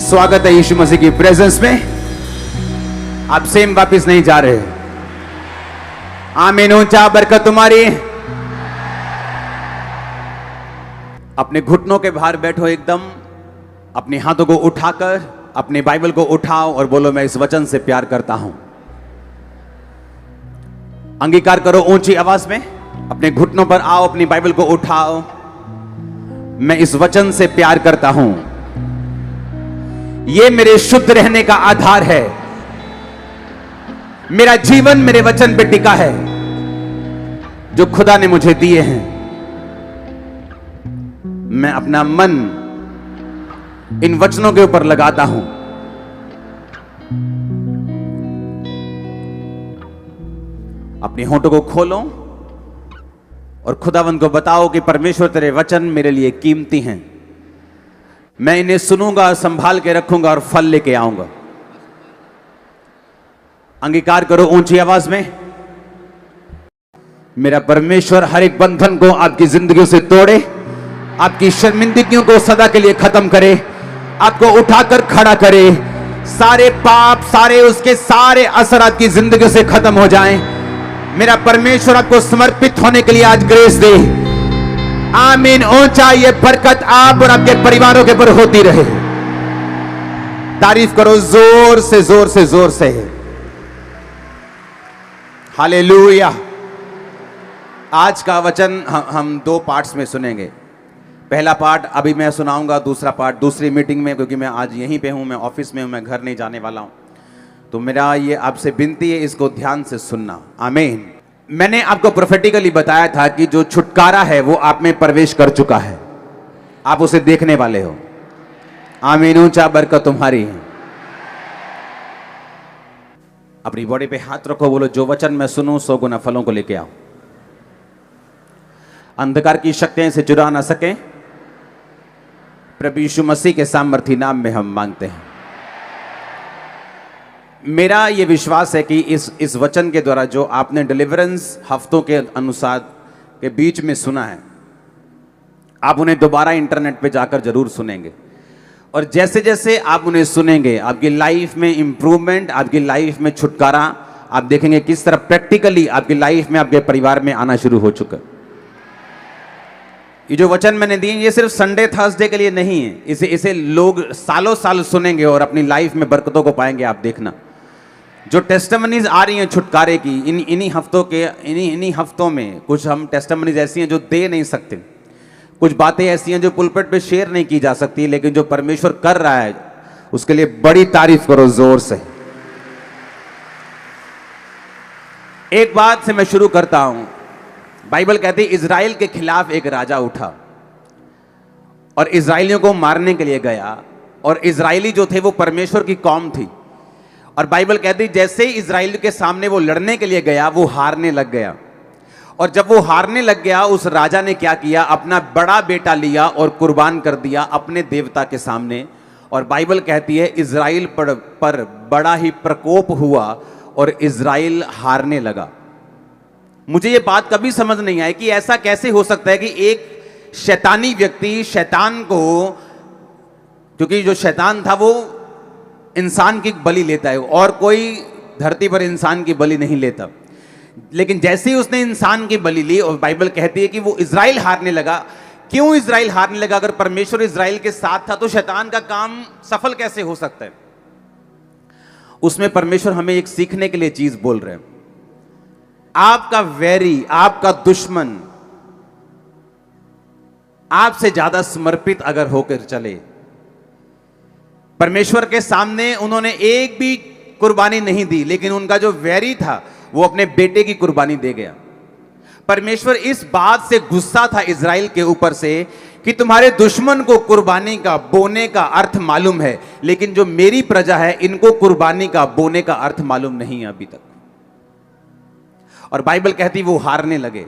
स्वागत है यीशु मसीह की प्रेजेंस में। आप सेम वापिस नहीं जा रहे। आमीन। ऊंचा बरकत तुम्हारी। अपने घुटनों के बाहर बैठो, एकदम अपने हाथों को उठाकर अपने बाइबल को उठाओ और बोलो, मैं इस वचन से प्यार करता हूं। अंगीकार करो ऊंची आवाज में। अपने घुटनों पर आओ, अपनी बाइबल को उठाओ। मैं इस वचन से प्यार करता हूं। यह मेरे शुद्ध रहने का आधार है। मेरा जीवन मेरे वचन पे टिका है जो खुदा ने मुझे दिए हैं। मैं अपना मन इन वचनों के ऊपर लगाता हूं। अपने होठों को खोलो और खुदावंद को बताओ कि परमेश्वर तेरे वचन मेरे लिए कीमती हैं। मैं इन्हें सुनूंगा, संभाल के रखूंगा और फल लेके आऊंगा। अंगीकार करो ऊंची आवाज में। मेरा परमेश्वर हर एक बंधन को आपकी जिंदगी से तोड़े, आपकी शर्मिंदगियों को सदा के लिए खत्म करे, आपको उठाकर खड़ा करे। सारे पाप, सारे उसके सारे असर आपकी जिंदगी से खत्म हो जाएं। मेरा परमेश्वर आपको समर्पित होने के लिए आज ग्रेस दे। आमीन। ऊंचा ये बरकत आप और आपके परिवारों के ऊपर होती रहे। तारीफ करो जोर से जोर से जोर से। हालेलुया। आज का वचन हम दो पार्ट्स में सुनेंगे। पहला पार्ट अभी मैं सुनाऊंगा, दूसरा पार्ट दूसरी मीटिंग में, क्योंकि मैं आज यहीं पे हूं, मैं ऑफिस में हूं, मैं घर नहीं जाने वाला हूं। तो मेरा ये आपसे विनती है, इसको ध्यान से सुनना। आमीन। मैंने आपको प्रोफेटिकली बताया था कि जो छुटकारा है वो आप में प्रवेश कर चुका है। आप उसे देखने वाले हो। आमीन। ऊंचा बरकत तुम्हारी है। अपनी बॉडी पे हाथ रखो, बोलो, जो वचन मैं सुनूं 100 गुना फलों को लेके आओ। अंधकार की शक्तियां से चुरा ना सके। प्रभु यीशु मसीह के सामर्थी नाम में हम मांगते हैं। मेरा यह विश्वास है कि इस वचन के द्वारा जो आपने डिलीवरेंस हफ्तों के अनुसार के बीच में सुना है, आप उन्हें दोबारा इंटरनेट पे जाकर जरूर सुनेंगे। और जैसे जैसे आप उन्हें सुनेंगे, आपकी लाइफ में इंप्रूवमेंट, आपकी लाइफ में छुटकारा आप देखेंगे किस तरह प्रैक्टिकली आपकी लाइफ में, आपके परिवार में आना शुरू हो चुका। ये जो वचन मैंने दिए, ये सिर्फ संडे थर्सडे के लिए नहीं है। इसे लोग सालों साल सुनेंगे और अपनी लाइफ में बरकतों को पाएंगे। आप देखना, जो टेस्टिमनीज आ रही हैं छुटकारे की, इन्हीं हफ्तों में कुछ हम टेस्टिमनीज ऐसी हैं जो दे नहीं सकते। कुछ बातें ऐसी हैं जो पुलपिट पे शेयर नहीं की जा सकती, लेकिन जो परमेश्वर कर रहा है उसके लिए बड़ी तारीफ करो जोर से। एक बात से मैं शुरू करता हूं। बाइबल कहती है इजराइल के खिलाफ एक राजा उठा और इजराइलियों को मारने के लिए गया। और इजराइली जो थे वो परमेश्वर की कौम थी। और बाइबल कहती जैसे ही इजराइल के सामने वो लड़ने के लिए गया, वो हारने लग गया। और जब वो हारने लग गया, उस राजा ने क्या किया, अपना बड़ा बेटा लिया और कुर्बान कर दिया अपने देवता के सामने। और बाइबल कहती है इजराइल पर बड़ा ही प्रकोप हुआ और इजराइल हारने लगा। मुझे ये बात कभी समझ नहीं आई कि ऐसा कैसे हो सकता है कि एक शैतानी व्यक्ति, शैतान को, क्योंकि जो शैतान था वो इंसान की बलि लेता है, और कोई धरती पर इंसान की बलि नहीं लेता। लेकिन जैसे ही उसने इंसान की बलि ली, और बाइबल कहती है कि वो इजराइल हारने लगा। क्यों इजराइल हारने लगा? अगर परमेश्वर इजराइल के साथ था तो शैतान का काम सफल कैसे हो सकता है? उसमें परमेश्वर हमें एक सीखने के लिए चीज बोल रहे हैं। आपका वैरी, आपका दुश्मन आपसे ज्यादा समर्पित अगर होकर चले, परमेश्वर के सामने उन्होंने एक भी कुर्बानी नहीं दी, लेकिन उनका जो वैरी था वो अपने बेटे की कुर्बानी दे गया। परमेश्वर इस बात से गुस्सा था इजराइल के ऊपर से कि तुम्हारे दुश्मन को कुर्बानी का, बोने का अर्थ मालूम है, लेकिन जो मेरी प्रजा है इनको कुर्बानी का, बोने का अर्थ मालूम नहीं है अभी तक। और बाइबल कहती वो हारने लगे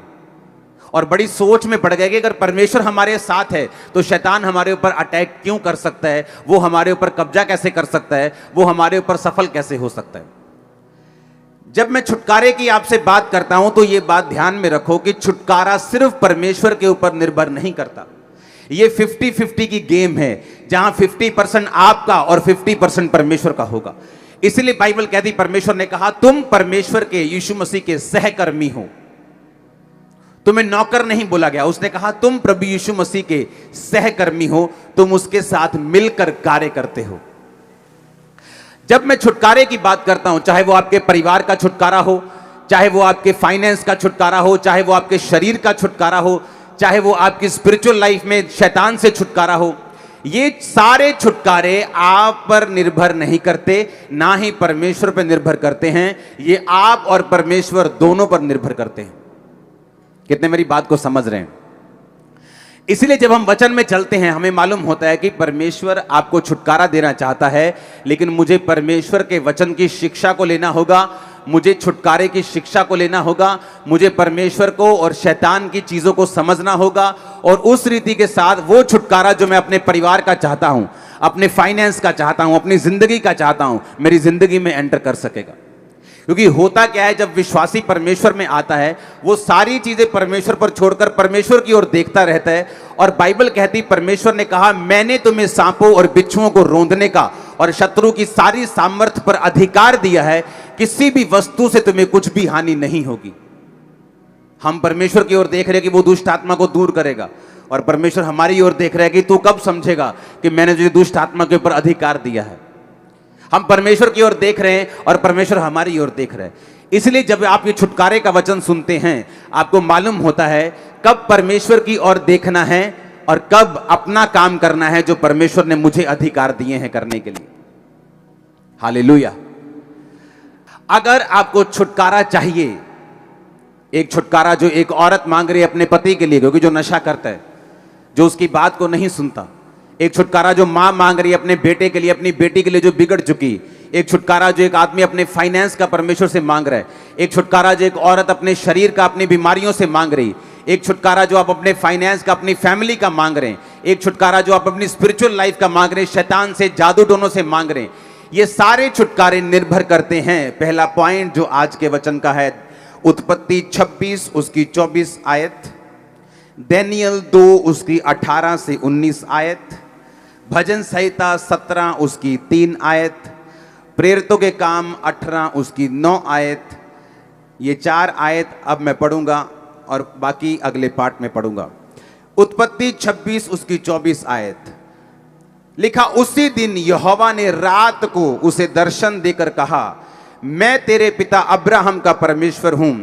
और बड़ी सोच में पड़ गए कि अगर परमेश्वर हमारे साथ है तो शैतान हमारे ऊपर अटैक क्यों कर सकता है, वो हमारे ऊपर कब्जा कैसे कर सकता है, वो हमारे ऊपर सफल कैसे हो सकता है। जब मैं छुटकारे की आपसे बात करता हूं तो यह बात ध्यान में रखो कि छुटकारा सिर्फ परमेश्वर के ऊपर निर्भर नहीं करता। ये 50-50 की गेम है, जहां 50% आपका और 50% परमेश्वर का होगा। इसलिए बाइबल कहती, परमेश्वर ने कहा तुम परमेश्वर के, यीशु मसीह के सहकर्मी हो। तुम्हें नौकर नहीं बोला गया, उसने कहा तुम प्रभु यीशु मसीह के सहकर्मी हो, तुम उसके साथ मिलकर कार्य करते हो। जब मैं छुटकारे की बात करता हूं, चाहे वो आपके परिवार का छुटकारा हो, चाहे वो आपके फाइनेंस का छुटकारा हो, चाहे वो आपके शरीर का छुटकारा हो, चाहे वो आपकी स्पिरिचुअल लाइफ में शैतान से छुटकारा हो, ये सारे छुटकारे आप पर निर्भर नहीं करते, ना ही परमेश्वर पर निर्भर करते हैं। ये आप और परमेश्वर दोनों पर निर्भर करते हैं। कितने मेरी बात को समझ रहे हैं? इसलिए जब हम वचन में चलते हैं, हमें मालूम होता है कि परमेश्वर आपको छुटकारा देना चाहता है, लेकिन मुझे परमेश्वर के वचन की शिक्षा को लेना होगा, मुझे छुटकारे की शिक्षा को लेना होगा, मुझे परमेश्वर को और शैतान की चीजों को समझना होगा, और उस रीति के साथ वो छुटकारा जो मैं अपने परिवार का चाहता हूं, अपने फाइनेंस का चाहता हूं, अपनी जिंदगी का चाहता हूं, मेरी जिंदगी में एंटर कर सकेगा। क्योंकि होता क्या है, जब विश्वासी परमेश्वर में आता है, वो सारी चीजें परमेश्वर पर छोड़कर परमेश्वर की ओर देखता रहता है। और बाइबल कहती, परमेश्वर ने कहा मैंने तुम्हें सांपों और बिच्छुओं को रौंदने का और शत्रु की सारी सामर्थ्य पर अधिकार दिया है, किसी भी वस्तु से तुम्हें कुछ भी हानि नहीं होगी। हम परमेश्वर की ओर देख रहे हैं कि वो दुष्ट आत्मा को दूर करेगा, और परमेश्वर हमारी ओर देख रहा है कि तू कब समझेगा कि मैंने तुझे दुष्ट आत्मा के ऊपर अधिकार दिया है। हम परमेश्वर की ओर देख रहे हैं और परमेश्वर हमारी ओर देख रहे हैं। इसलिए जब आप ये छुटकारे का वचन सुनते हैं, आपको मालूम होता है कब परमेश्वर की ओर देखना है और कब अपना काम करना है जो परमेश्वर ने मुझे अधिकार दिए हैं करने के लिए। हालेलुया। अगर आपको छुटकारा चाहिए, एक छुटकारा जो एक औरत मांग रही है अपने पति के लिए, क्योंकि जो नशा करता है, जो उसकी बात को नहीं सुनता, एक छुटकारा जो मां मांग रही है अपने बेटे के लिए, अपनी बेटी के लिए जो बिगड़ चुकी, एक छुटकारा जो एक आदमी अपने फाइनेंस का परमेश्वर से मांग रहा है, एक छुटकारा जो एक औरत अपने शरीर का अपनी बीमारियों से मांग रही, एक छुटकारा जो आप अपने फाइनेंस का अपनी फैमिली का मांग रहे हैं, एक छुटकारा जो आप अपनी स्पिरिचुअल लाइफ का मांग रहे हैं, शैतान से, जादू टोनों से मांग रहे हैं। ये सारे छुटकारे निर्भर करते हैं। पहला पॉइंट जो आज के वचन का है, उत्पत्ति 26 उसकी 24 आयत, दानियेल 2 उसकी 18 से 19 आयत, भजन संहिता 17 उसकी 3 आयत, प्रेरितों के काम 18 उसकी 9 आयत। ये 4 आयत अब मैं पढ़ूंगा और बाकी अगले पार्ट में पढ़ूंगा। उत्पत्ति 26 उसकी 24 आयत लिखा, उसी दिन यहोवा ने रात को उसे दर्शन देकर कहा, मैं तेरे पिता अब्राहम का परमेश्वर हूं,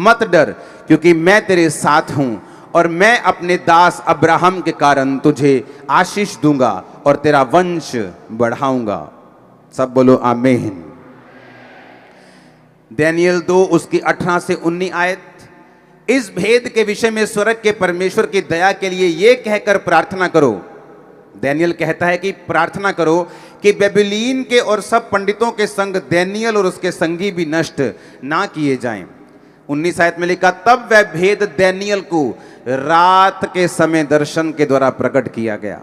मत डर, क्योंकि मैं तेरे साथ हूं, और मैं अपने दास अब्राहम के कारण तुझे आशीष दूंगा और तेरा वंश बढ़ाऊंगा। सब बोलो आमीन। दानियेल 2 उसकी 18 से 19 आयत, इस भेद के विषय में स्वर्ग के परमेश्वर की दया के लिए यह कहकर प्रार्थना करो। दानियेल कहता है कि प्रार्थना करो कि बेबीलोन के और सब पंडितों के संग दानियेल और उसके संगी भी नष्ट ना किए जाएं। 19 आयत में लिखा, तब वह भेद दानियेल को रात के समय दर्शन के द्वारा प्रकट किया गया।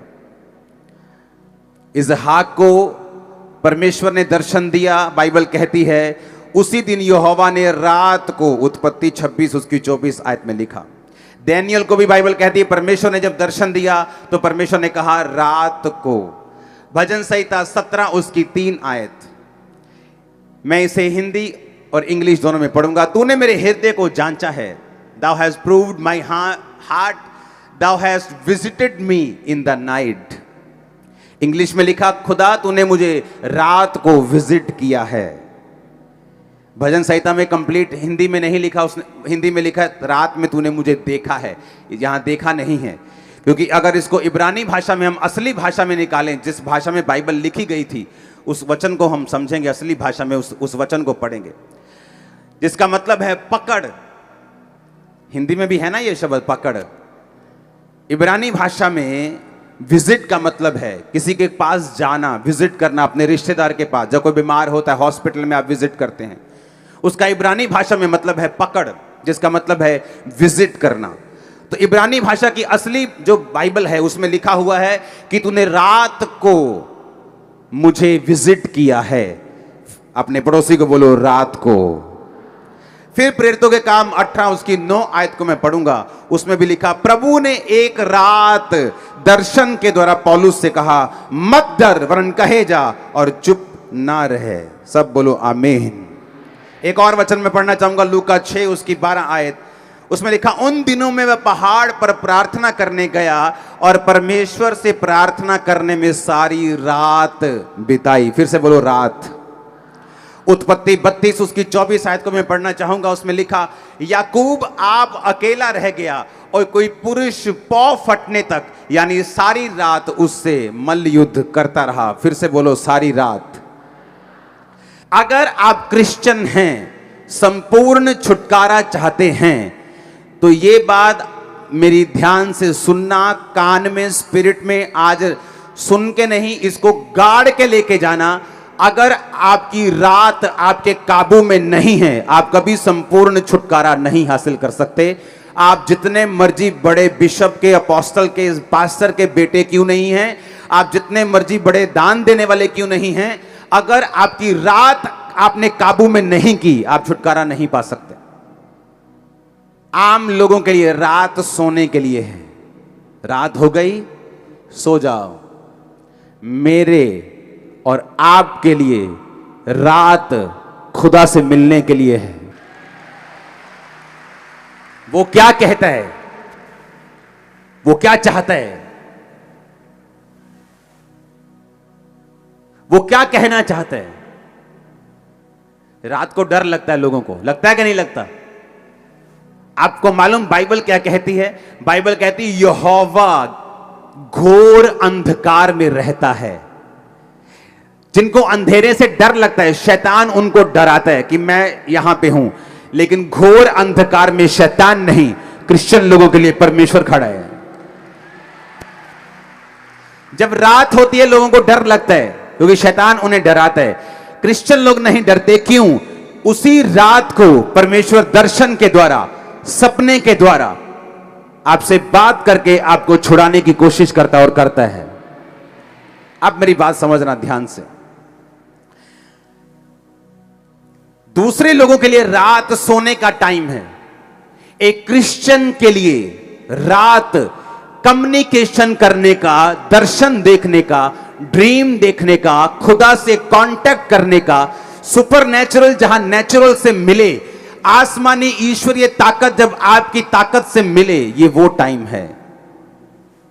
इसहाक को परमेश्वर ने दर्शन दिया। बाइबल कहती है उसी दिन यहोवा ने रात को, उत्पत्ति 26 उसकी 24 आयत में लिखा। दानियेल को भी बाइबल कहती है परमेश्वर ने जब दर्शन दिया तो परमेश्वर ने कहा रात को। भजन संहिता 17 उसकी 3 आयत, मैं इसे हिंदी और इंग्लिश दोनों में पढ़ूंगा। तूने मेरे हृदय को जांचा है, thou hast proved my heart, thou hast visited me in the night। English में लिखा, खुदा तूने मुझे रात को विजिट किया है। भजन संहिता में कंप्लीट हिंदी में नहीं लिखा, उसने हिंदी में लिखा रात में तूने मुझे देखा है, यहां देखा नहीं है। क्योंकि अगर इसको इब्रानी भाषा में हम असली भाषा में निकालें, जिस भाषा में बाइबल लिखी गई थी, उस वचन को हम समझेंगे, असली भाषा में उस वचन को पढ़ेंगे, जिसका मतलब है पकड़। हिंदी में भी है ना ये शब्द पकड़। इब्रानी भाषा में विजिट का मतलब है किसी के पास जाना, विजिट करना, अपने रिश्तेदार के पास। जब कोई बीमार होता है हॉस्पिटल में आप विजिट करते हैं, उसका इब्रानी भाषा में मतलब है पकड़, जिसका मतलब है विजिट करना। तो इब्रानी भाषा की असली जो बाइबल है उसमें लिखा हुआ है कि तूने रात को मुझे विजिट किया है। अपने पड़ोसी को बोलो रात को। फिर प्रेरितों के काम 18 उसकी 9 आयत को मैं पढ़ूंगा, उसमें भी लिखा, प्रभु ने एक रात दर्शन के द्वारा पौलुस से कहा, मत डर वरन कहे जा और चुप ना रहे। सब बोलो आमीन। एक और वचन में पढ़ना चाहूंगा, लूका 6 उसकी 12 आयत, उसमें लिखा, उन दिनों में वह पहाड़ पर प्रार्थना करने गया और परमेश्वर से प्रार्थना करने में सारी रात बिताई। फिर से बोलो रात। उत्पत्ति 32 उसकी 24 आयत को मैं पढ़ना चाहूंगा, उसमें लिखा, याकूब आप अकेला रह गया और कोई पुरुष पौ फटने तक यानी सारी रात उससे मल्ल युद्ध करता रहा। फिर से बोलो सारी रात। अगर आप क्रिश्चियन हैं, संपूर्ण छुटकारा चाहते हैं, तो ये बात मेरी ध्यान से सुनना, कान में स्पिरिट में आज सुन के नहीं, इसको गाड़ के लेके जाना। अगर आपकी रात आपके काबू में नहीं है, आप कभी संपूर्ण छुटकारा नहीं हासिल कर सकते। आप जितने मर्जी बड़े बिशप के, अपोस्टल के, पास्टर के बेटे क्यों नहीं हैं, आप जितने मर्जी बड़े दान देने वाले क्यों नहीं हैं, अगर आपकी रात आपने काबू में नहीं की, आप छुटकारा नहीं पा सकते। आम लोगों के लिए रात सोने के लिए है। रात हो गई, सो जाओ। मेरे और आपके लिए रात खुदा से मिलने के लिए है। वो क्या कहता है, वो क्या चाहता है, वो क्या कहना चाहता है। रात को डर लगता है लोगों को, लगता है कि नहीं लगता? आपको मालूम बाइबल क्या कहती है? बाइबल कहती है यहोवा घोर अंधकार में रहता है। जिनको अंधेरे से डर लगता है, शैतान उनको डराता है कि मैं यहां पे हूं, लेकिन घोर अंधकार में शैतान नहीं, क्रिश्चियन लोगों के लिए परमेश्वर खड़ा है। जब रात होती है लोगों को डर लगता है क्योंकि शैतान उन्हें डराता है। क्रिश्चियन लोग नहीं डरते, क्यों? उसी रात को परमेश्वर दर्शन के द्वारा, सपने के द्वारा आपसे बात करके आपको छुड़ाने की कोशिश करता और करता है। अब मेरी बात समझना ध्यान से। दूसरे लोगों के लिए रात सोने का टाइम है, एक क्रिश्चियन के लिए रात कम्युनिकेशन करने का, दर्शन देखने का, ड्रीम देखने का, खुदा से कांटेक्ट करने का, सुपरनेचुरल जहां नेचुरल से मिले, आसमानी ईश्वरीय ताकत जब आपकी ताकत से मिले, ये वो टाइम है।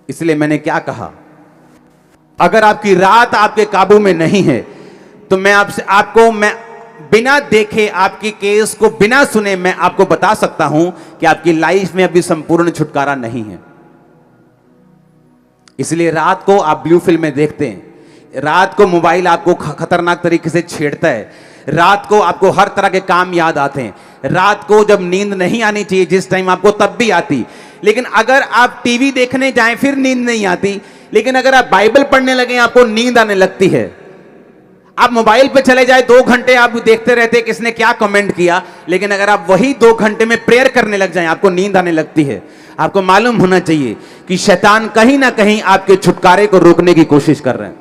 इसलिए मैंने क्या कहा, अगर आपकी रात आपके काबू में नहीं है तो मैं मैं बिना देखे, आपकी केस को बिना सुने मैं आपको बता सकता हूं कि आपकी लाइफ में अभी संपूर्ण छुटकारा नहीं है। इसलिए रात को आप ब्लू फिल्म में देखते हैं, रात को मोबाइल आपको खतरनाक तरीके से छेड़ता है, रात को आपको हर तरह के काम याद आते हैं, रात को जब नींद नहीं आनी चाहिए जिस टाइम आपको, तब भी आती। लेकिन अगर आप टीवी देखने जाएं फिर नींद नहीं आती, लेकिन अगर आप बाइबल पढ़ने लगे आपको नींद आने लगती है। आप मोबाइल पे चले जाए 2 घंटे आप देखते रहते किसने क्या कमेंट किया, लेकिन अगर आप वही 2 घंटे में प्रेयर करने लग जाएं आपको नींद आने लगती है। आपको मालूम होना चाहिए कि शैतान कहीं ना कहीं आपके छुटकारे को रोकने की कोशिश कर रहे हैं।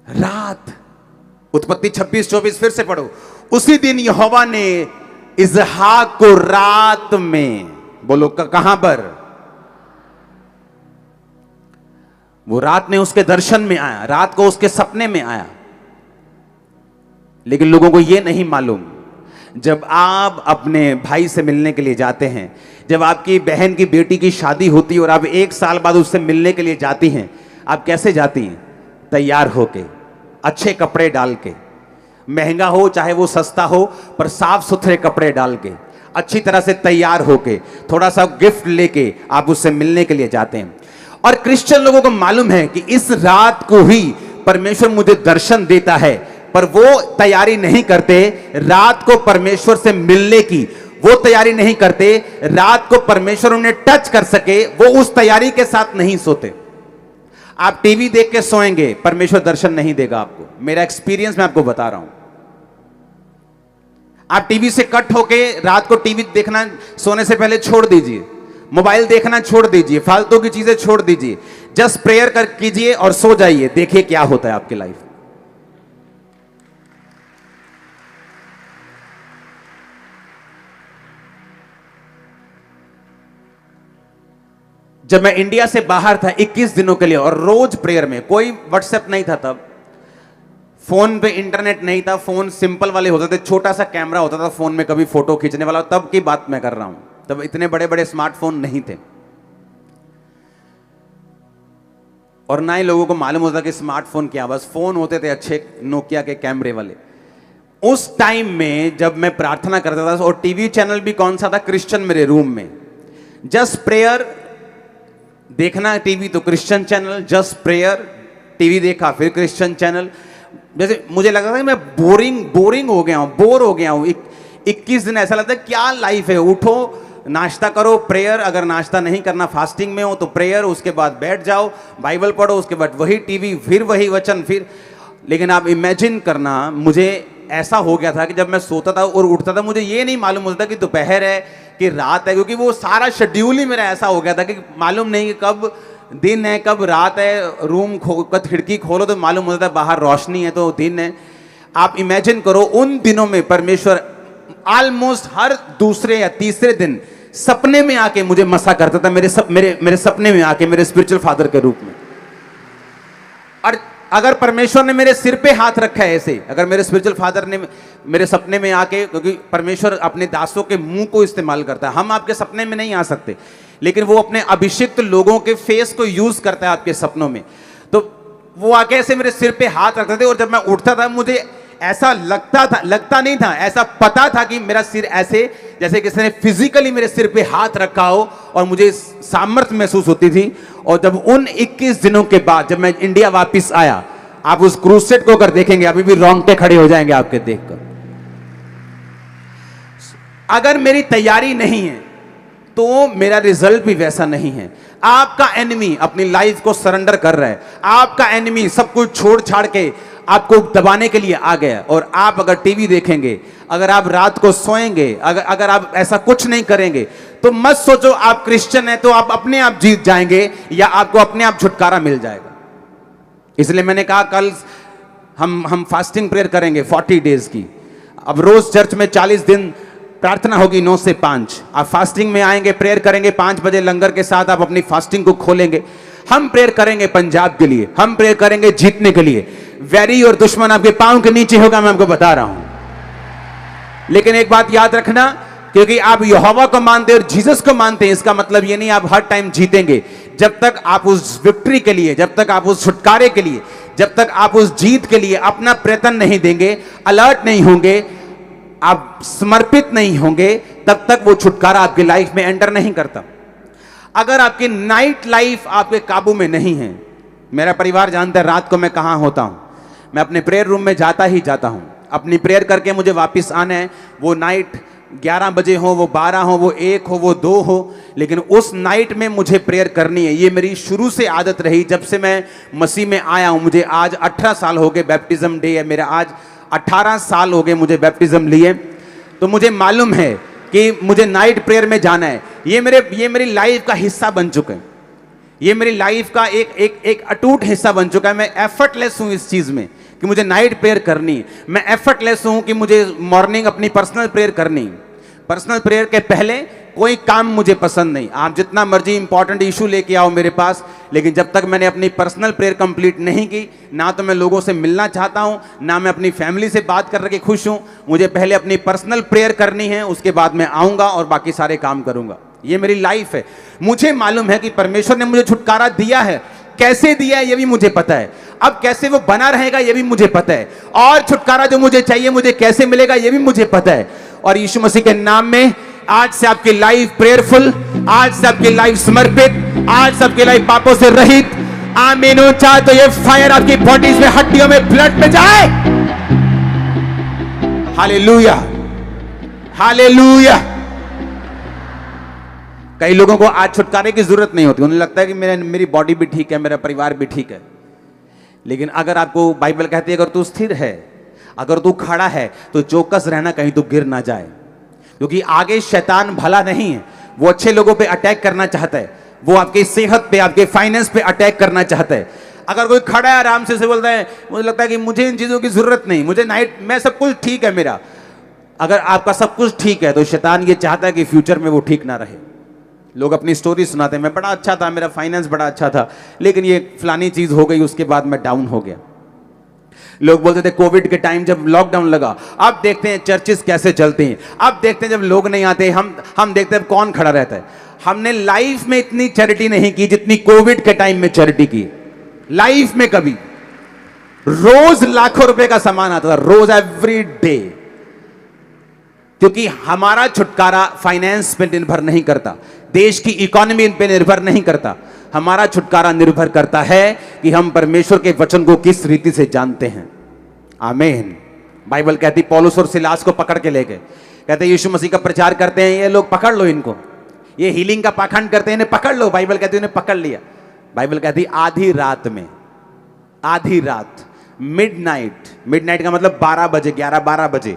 रात, उत्पत्ति 26-24 फिर से पढ़ो। उसी दिन यहोवा ने इसहाक को रात में, बोलो कहां पर? वो रात में उसके दर्शन में आया, रात को उसके सपने में आया। लेकिन लोगों को यह नहीं मालूम, जब आप अपने भाई से मिलने के लिए जाते हैं, जब आपकी बहन की बेटी की शादी होती है और आप 1 साल बाद उससे मिलने के लिए जाती हैं, आप कैसे जाती हैं? तैयार होके, अच्छे कपड़े डाल के, महंगा हो चाहे वो सस्ता हो, पर साफ सुथरे कपड़े डाल के, अच्छी तरह से तैयार होके, थोड़ा सा गिफ्ट लेके आप उससे मिलने के लिए जाते हैं। और क्रिश्चियन लोगों को मालूम है कि इस रात को ही परमेश्वर मुझे दर्शन देता है, पर वो तैयारी नहीं करते रात को परमेश्वर से मिलने की, वो तैयारी नहीं करते रात को परमेश्वर उन्हें टच कर सके, वो उस तैयारी के साथ नहीं सोते। आप टीवी देख के सोएंगे, परमेश्वर दर्शन नहीं देगा आपको। मेरा एक्सपीरियंस मैं आपको बता रहा हूं। आप टीवी से कट होके रात को टीवी देखना सोने से पहले छोड़ दीजिए, मोबाइल देखना छोड़ दीजिए, फालतू की चीजें छोड़ दीजिए, जस्ट प्रेयर कर कीजिए और सो जाइए। देखिए क्या होता है आपकी लाइफ। जब मैं इंडिया से बाहर था 21 दिनों के लिए, और रोज प्रेयर में, कोई व्हाट्सएप नहीं था तब, फोन पे इंटरनेट नहीं था, फोन सिंपल वाले होते थे, छोटा सा कैमरा होता था फोन में, कभी फोटो खींचने वाला, तब की बात मैं कर रहा हूं, तब इतने बड़े बड़े स्मार्टफोन नहीं थे, और ना ही लोगों को मालूम होता कि स्मार्टफोन क्या, बस फोन होते थे अच्छे नोकिया के कैमरे वाले। उस टाइम में जब मैं प्रार्थना करता था, और टीवी चैनल भी कौन सा था, क्रिश्चियन, मेरे रूम में जस्ट प्रेयर देखना, टीवी तो Christian channel, just prayer TV देखा, फिर क्रिश्चियन चैनल। जैसे मुझे लगा था कि मैं बोरिंग हो गया हूं, बोर हो गया हूं। 21 दिन ऐसा लगता है क्या लाइफ है, उठो नाश्ता करो, प्रेयर, अगर नाश्ता नहीं करना फास्टिंग में हो तो प्रेयर, उसके बाद बैठ जाओ, बाइबल पढ़ो, उसके बाद वही टीवी, फिर वही वचन, फिर। लेकिन आप इमेजिन करना, मुझे ऐसा हो गया था कि जब मैं सोता था और उठता था, मुझे ये नहीं मालूम होता कि दोपहर है कि रात है, क्योंकि वो सारा शेड्यूल ही मेरा ऐसा हो गया था कि मालूम नहीं कि कब दिन है कब रात है। रूम खिड़की खोलो तो मालूम होता है बाहर रोशनी है तो दिन है। आप इमेजिन करो, उन दिनों में परमेश्वर ऑलमोस्ट हर दूसरे या तीसरे दिन सपने में आके मुझे मसा करता था, मेरे सपने में आके, मेरे स्पिरिचुअल फादर के रूप में। और अगर परमेश्वर ने मेरे सिर पे हाथ रखा है ऐसे, अगर मेरे स्पिरिचुअल फादर ने मेरे सपने में आके, क्योंकि परमेश्वर अपने दासों के मुंह को इस्तेमाल करता है, हम आपके सपने में नहीं आ सकते, लेकिन वो अपने अभिषिक्त लोगों के फेस को यूज करता है आपके सपनों में। तो वो आके ऐसे मेरे सिर पे हाथ रखते थे, और जब मैं उठता था मुझे ऐसा लगता नहीं था, ऐसा पता था कि मेरा सिर ऐसे, जैसे किसी ने फिजिकली मेरे सिर पे हाथ रखा हो, और मुझे सामर्थ्य महसूस होती थी। और जब उन 21 दिनों के बाद जब मैं इंडिया वापस आया, आप उस क्रूसेड को अगर देखेंगे, अभी भी रोंगटे खड़े हो जाएंगे आपके देखकर। अगर मेरी तैयारी नहीं है तो मेरा रिजल्ट भी वैसा नहीं है। आपका एनिमी अपनी लाइफ को सरेंडर कर रहा है, आपका एनिमी सब कुछ छोड़ छाड़ के आपको दबाने के लिए आ गया। और आप अगर टीवी देखेंगे, अगर आप रात को सोएंगे, अगर आप ऐसा कुछ नहीं करेंगे, तो मत सोचो आप क्रिश्चियन हैं तो आप अपने आप जीत जाएंगे या आपको अपने आप छुटकारा मिल जाएगा। इसलिए मैंने कहा कल हम फास्टिंग प्रेयर करेंगे 40 डेज की। अब रोज चर्च में 40 दिन प्रार्थना होगी 9 से 5। आप फास्टिंग में आएंगे, प्रेयर करेंगे 5 बजे लंगर के साथ, आप अपनी फास्टिंग को खोलेंगे। हम प्रेयर करेंगे पंजाब के लिए, हम प्रेयर करेंगे जीतने के लिए। वैरी और दुश्मन आपके पांव के नीचे होगा, मैं आपको बता रहा हूं। लेकिन एक बात याद रखना, क्योंकि आप यहोवा को मानते हैं और जीसस को मानते हैं, इसका मतलब ये नहीं आप हर टाइम जीतेंगे। जब तक आप उस विक्ट्री के लिए, जब तक आप उस छुटकारे के लिए, जब तक आप उस जीत के लिए अपना प्रयत्न नहीं देंगे, अलर्ट नहीं होंगे, आप समर्पित नहीं होंगे, तब तक वो छुटकारा आपकी लाइफ में एंटर नहीं करता। अगर आपकी नाइट लाइफ आपके काबू में नहीं है, मेरा परिवार जानता है रात को मैं कहां होता हूं, मैं अपने प्रेयर रूम में जाता ही जाता हूं। अपनी प्रेयर करके मुझे वापस आना है, वो नाइट 11 बजे हो, वो 12 हो, वो 1 हो, वो 2 हो, लेकिन उस नाइट में मुझे प्रेयर करनी है। ये मेरी शुरू से आदत रही, जब से मैं मसीह में आया हूं। मुझे आज 18 साल हो गए, बैप्टिज्म डे है मेरा आज, 18 साल हो गए मुझे बैप्टिज्म लिए। तो मुझे मालूम है कि मुझे नाइट प्रेयर में जाना है। ये मेरी लाइफ का हिस्सा बन चुका है, ये मेरी लाइफ का एक अटूट हिस्सा बन चुका है। मैं एफर्टलेस हूं इस चीज में कि मुझे नाइट प्रेयर करनी है। मैं एफर्टलेस हूं कि मुझे मॉर्निंग अपनी पर्सनल प्रेयर करनी है। पर्सनल प्रेयर के पहले कोई काम मुझे पसंद नहीं। आप जितना मर्जी इंपॉर्टेंट इशू लेके आओ मेरे पास, लेकिन जब तक मैंने अपनी पर्सनल प्रेयर कंप्लीट नहीं की, ना तो मैं लोगों से मिलना चाहता हूं, ना मैं अपनी फैमिली से बात करके खुश हूं। मुझे पहले अपनी पर्सनल प्रेयर करनी है, उसके बाद मैं आऊंगा और बाकी सारे काम करूंगा। ये मेरी लाइफ है। मुझे मालूम है कि परमेश्वर ने मुझे छुटकारा दिया है, कैसे दिया है ये भी मुझे पता है, अब कैसे वो बना रहेगा ये भी मुझे पता है, और छुटकारा जो मुझे चाहिए मुझे कैसे मिलेगा ये भी मुझे पता है। और यीशु मसीह के नाम में आज से आपकी लाइफ प्रेयरफुल, आज से आपकी लाइफ समर्पित, आज से आपकी लाइफ पापों से रहित। आमीन। चाहे तो ये फायर आपकी बॉडीज में, हड्डियों में, ब्लड में जाए। Hallelujah, hallelujah. कई लोगों को आज छुटकारे की जरूरत नहीं होती, उन्हें लगता है कि मेरी बॉडी भी ठीक है, मेरा परिवार भी ठीक है। लेकिन अगर आपको बाइबल कहती है अगर तू स्थिर है, अगर तू खड़ा है, तो चौकस रहना कहीं तू गिर ना जाए, क्योंकि आगे शैतान भला नहीं है। वो अच्छे लोगों पे अटैक करना चाहता है, वो आपकी सेहत पे, आपके फाइनेंस पे अटैक करना चाहता है। अगर कोई खड़ा है आराम से बोलता है, मुझे लगता है कि मुझे इन चीजों की जरूरत नहीं, मुझे नाइट में सब कुछ ठीक है मेरा। अगर आपका सब कुछ ठीक है तो शैतान ये चाहता है कि फ्यूचर में वो ठीक ना रहे। लोग अपनी स्टोरी सुनाते हैं, मैं बड़ा अच्छा था, मेरा फाइनेंस बड़ा अच्छा था, लेकिन ये फलानी चीज हो गई, उसके बाद मैं डाउन हो गया। लोग बोलते थे कोविड के टाइम जब लॉकडाउन लगा, अब देखते हैं चर्चेस कैसे चलती हैं, अब देखते हैं जब लोग नहीं आते, हम देखते हैं कौन खड़ा रहता है। हमने लाइफ में इतनी चैरिटी नहीं की जितनी कोविड के टाइम में चैरिटी की। लाइफ में कभी, रोज लाखों रुपए का सामान आता था, रोज, एवरी डे। क्योंकि हमारा छुटकारा फाइनेंस पे निर्भर नहीं करता, देश की इकोनॉमी पे निर्भर नहीं करता, हमारा छुटकारा निर्भर करता है कि हम परमेश्वर के वचन को किस रीति से जानते हैं। आमीन। बाइबल कहती पौलुस और सिलास को पकड़ के ले गए, कहते यीशु मसीह का प्रचार करते हैं ये लोग, पकड़ लो इनको, ये हीलिंग का पाखंड करते हैं, इन्हें पकड़ लो। बाइबल कहती उन्हें पकड़ लिया। बाइबल कहती आधी रात में, आधी रात, मिडनाइट का मतलब 12 बजे, 11-12 बजे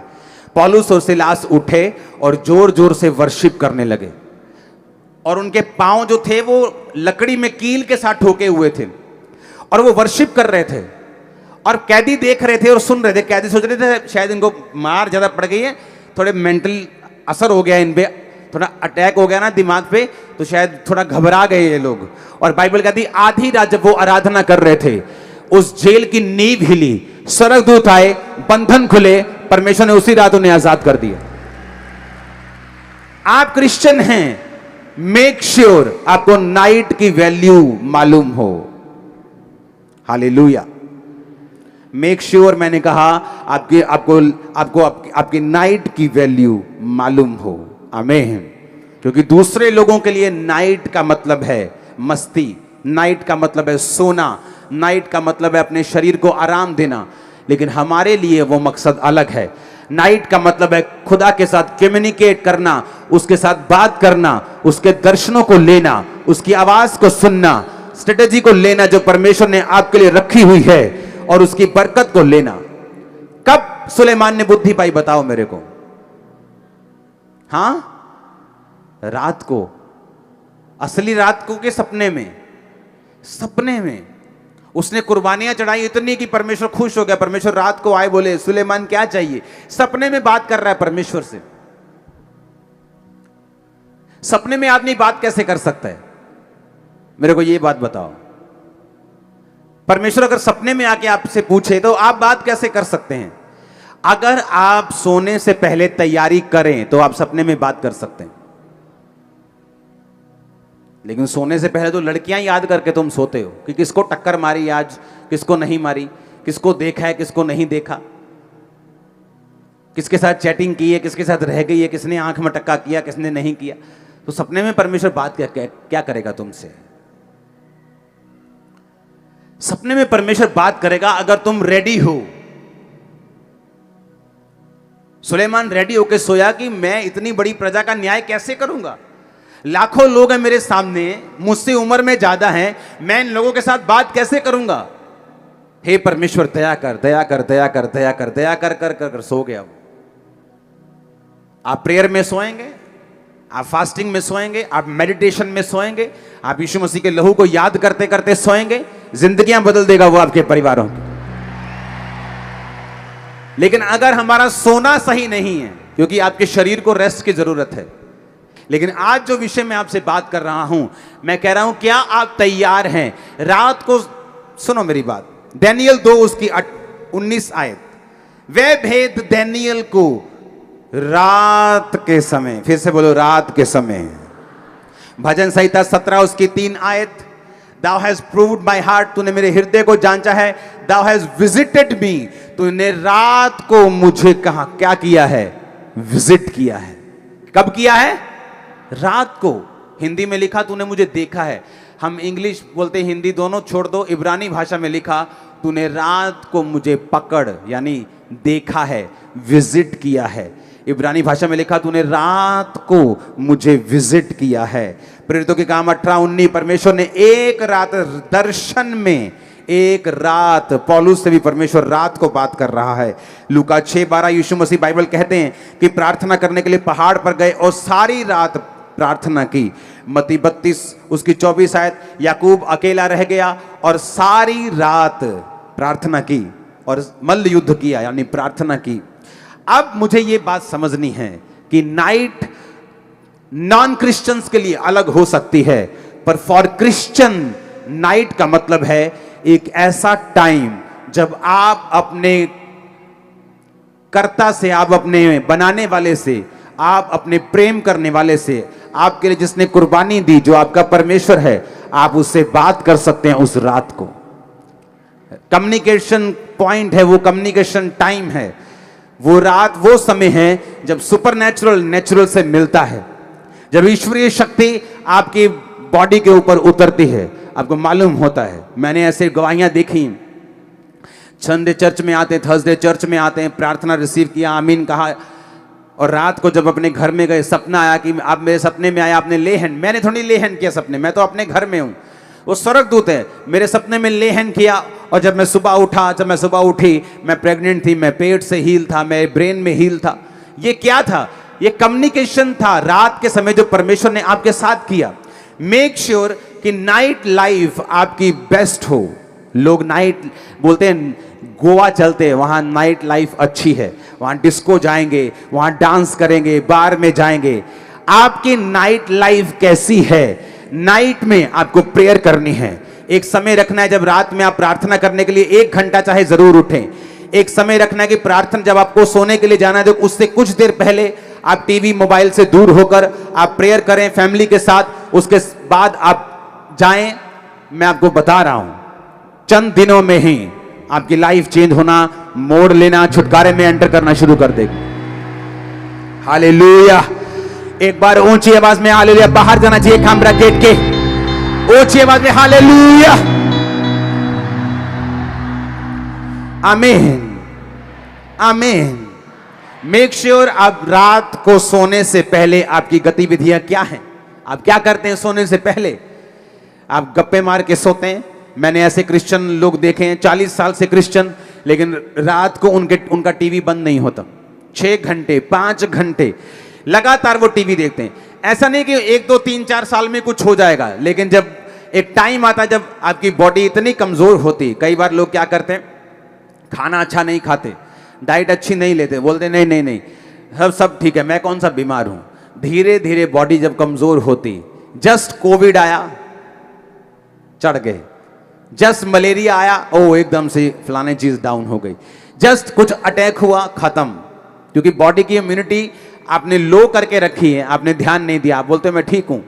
पौलुस और सिलास उठे और जोर जोर से वर्शिप करने लगे, और उनके पांव जो थे वो लकड़ी में कील के साथ ठोके हुए थे, और वो वर्शिप कर रहे थे, और कैदी देख रहे थे और सुन रहे थे। कैदी सोच रहे थे शायद इनको मार ज्यादा पड़ गई है, थोड़े मेंटल असर हो गया इन पे, थोड़ा अटैक हो गया ना दिमाग पे, तो शायद थोड़ा घबरा गए ये लोग। और बाइबल कहती आधी रात जब वो आराधना कर रहे थे, उस जेल की नींव हिली, स्वर्गदूत आए, बंधन खुले, परमेश्वर ने उसी रात उन्हें आजाद कर दिया। आप क्रिश्चियन हैं, मेक श्योर आपको नाइट की वैल्यू मालूम हो। हालेलुया। मेक श्योर, मैंने कहा आपकी नाइट की वैल्यू मालूम हो। आमीन। क्योंकि दूसरे लोगों के लिए नाइट का मतलब है मस्ती, नाइट का मतलब है सोना, नाइट का मतलब है अपने शरीर को आराम देना, लेकिन हमारे लिए वो मकसद अलग है। नाइट का मतलब है खुदा के साथ कम्युनिकेट करना, उसके साथ बात करना, उसके दर्शनों को लेना, उसकी आवाज को सुनना, स्ट्रेटेजी को लेना जो परमेश्वर ने आपके लिए रखी हुई है, और उसकी बरकत को लेना। कब सुलेमान ने बुद्धि पाई बताओ मेरे को? हां, रात को। असली रात को के सपने में? सपने में उसने कुर्बानियां चढ़ाई इतनी कि परमेश्वर खुश हो गया। परमेश्वर रात को आए, बोले सुलेमान क्या चाहिए? सपने में बात कर रहा है परमेश्वर से। सपने में आदमी बात कैसे कर सकता है? मेरे को ये बात बताओ। परमेश्वर अगर सपने में आके आपसे पूछे तो आप बात कैसे कर सकते हैं? अगर आप सोने से पहले तैयारी करें तो आप सपने में बात कर सकते हैं, लेकिन सोने से पहले तो लड़कियां याद करके तुम सोते हो कि किसको टक्कर मारी आज, किसको नहीं मारी, किसको देखा है, किसको नहीं देखा, किसके साथ चैटिंग की है, किसके साथ रह गई है, किसने आंख में टक्का किया, किसने नहीं किया। तो सपने में परमेश्वर बात क्या करेगा तुमसे? सपने में परमेश्वर बात करेगा अगर तुम रेडी हो। सुलेमान रेडी होकर सोया कि मैं इतनी बड़ी प्रजा का न्याय कैसे करूंगा, लाखों लोग हैं मेरे सामने, मुझसे उम्र में ज्यादा हैं, मैं इन लोगों के साथ बात कैसे करूंगा? हे परमेश्वर दया कर, दया कर, दया कर, दया कर, दया कर कर कर, कर सो गया वो। आप प्रेयर में सोएंगे, आप फास्टिंग में सोएंगे, आप मेडिटेशन में सोएंगे, आप यीशु मसीह के लहू को याद करते करते सोएंगे, जिंदगियां बदल देगा वो आपके परिवारों की। लेकिन अगर हमारा सोना सही नहीं है, क्योंकि आपके शरीर को रेस्ट की जरूरत है, लेकिन आज जो विषय मैं आपसे बात कर रहा हूं, मैं कह रहा हूं क्या आप तैयार हैं? रात को सुनो मेरी बात, दानियेल 2 उसकी 19 आयत, वे भेद दानियेल को रात के समय, फिर से बोलो रात के समय। भजन संहिता 17 उसकी 3 आयत, Thou hast proved my heart, तूने मेरे हृदय को जांचा है। Thou hast visited me, तूने रात को मुझे कहा क्या किया है? विजिट किया है। कब किया है? रात को। हिंदी में लिखा तूने मुझे देखा है, हम इंग्लिश बोलते हिंदी दोनों छोड़ दो, इब्रानी भाषा में लिखा तूने रात को मुझे पकड़ यानी देखा है, विजिट किया है। इब्रानी भाषा में लिखा तूने रात को मुझे विजिट किया है। प्रेरितों के काम 18-19, परमेश्वर ने एक रात दर्शन में, एक रात, पौलुस से भी परमेश्वर रात को बात कर रहा है। लूका 6:12 यीशु मसीह बाइबल कहते हैं कि प्रार्थना करने के लिए पहाड़ पर गए और सारी रात प्रार्थना की। मत्ती 32 उसकी 24 आयत, याकूब अकेला रह गया और सारी रात प्रार्थना की और मल्ल युद्ध किया यानी प्रार्थना की। अब मुझे ये बात समझनी है कि नाइट नॉन क्रिश्चियंस के लिए अलग हो सकती है, पर फॉर क्रिश्चियन नाइट का मतलब है एक ऐसा टाइम जब आप अपने कर्ता से, आप अपने बनाने वाले से, आप अपने प्रेम करने वाले से, आपके लिए जिसने कुर्बानी दी, जो आपका परमेश्वर है, आप उससे बात कर सकते हैं उस रात को। कम्युनिकेशन पॉइंट है, वो कम्युनिकेशन टाइम है, वो रात, वो समय है जब सुपरनैचुरल नेचुरल से मिलता है, जब ईश्वरीय शक्ति आपकी बॉडी के ऊपर उतरती है। आपको मालूम होता है, मैंने ऐसे गवाहियां देखी, संडे चर्च में आते, थर्सडे चर्च में आते हैं, प्रार्थना रिसीव किया, आमीन कहा, और रात को जब अपने घर में गए, सपना आया कि आप मेरे सपने में आया, आपने ले हैंड, मैंने थोड़ी ले हैंड किया सपने, मैं तो अपने घर में हूं, वो स्वर्गदूत है, मेरे सपने में ले हैंड किया। और जब मैं सुबह उठा, जब मैं सुबह उठी, मैं प्रेग्नेंट थी, मैं पेट से हील था, मैं ब्रेन में हील था। ये क्या था? ये कम्युनिकेशन था रात के समय जो परमेश्वर ने आपके साथ किया। मेक श्योर कि नाइट लाइफ आपकी बेस्ट हो। लोग नाइट बोलते हैं, गोवा चलते हैं, वहां नाइट लाइफ अच्छी है, वहां डिस्को जाएंगे, वहां डांस करेंगे, बार में जाएंगे। आपकी नाइट लाइफ कैसी है? नाइट में आपको प्रेयर करनी है। एक समय रखना है जब रात में आप प्रार्थना करने के लिए 1 घंटा चाहे जरूर उठें। एक समय रखना है कि प्रार्थना जब आपको सोने के लिए जाना है तो उससे कुछ देर पहले आप टीवी मोबाइल से दूर होकर आप प्रेयर करें फैमिली के साथ। उसके बाद आप जाएं। मैं आपको बता रहा हूं, चंद दिनों में ही आपकी लाइफ चेंज होना, मोड़ लेना, छुटकारे में एंटर करना शुरू कर देगी। हालेलुया। एक बार ऊंची आवाज में हालेलुया। बाहर जाना चाहिए कैमरा गेट के, ऊंची आवाज में हालेलुया। आमीन, आमीन। मेक श्योर आप रात को सोने से पहले आपकी गतिविधियां क्या हैं, आप क्या करते हैं सोने से पहले? आप गप्पे मार के सोते हैं। मैंने ऐसे क्रिश्चियन लोग देखे हैं 40 साल से क्रिश्चियन, लेकिन रात को उनका टीवी बंद नहीं होता। 6 घंटे 5 घंटे लगातार वो टीवी देखते हैं। ऐसा नहीं कि 1 2 3 4 साल में कुछ हो जाएगा, लेकिन जब एक टाइम आता है जब आपकी बॉडी इतनी कमजोर होती। कई बार लोग क्या करते हैं, खाना अच्छा नहीं खाते, डाइट अच्छी नहीं लेते, बोलते नहीं नहीं नहीं सब ठीक है, मैं कौन सा बीमार हूं। धीरे धीरे बॉडी जब कमजोर होती, जस्ट कोविड आया चढ़ गए, जस्ट मलेरिया आया, ओ एकदम से फलाने चीज डाउन हो गई, जस्ट कुछ अटैक हुआ, खत्म। क्योंकि बॉडी की इम्यूनिटी आपने लो करके रखी है, आपने ध्यान नहीं दिया। आप बोलते मैं ठीक हूं,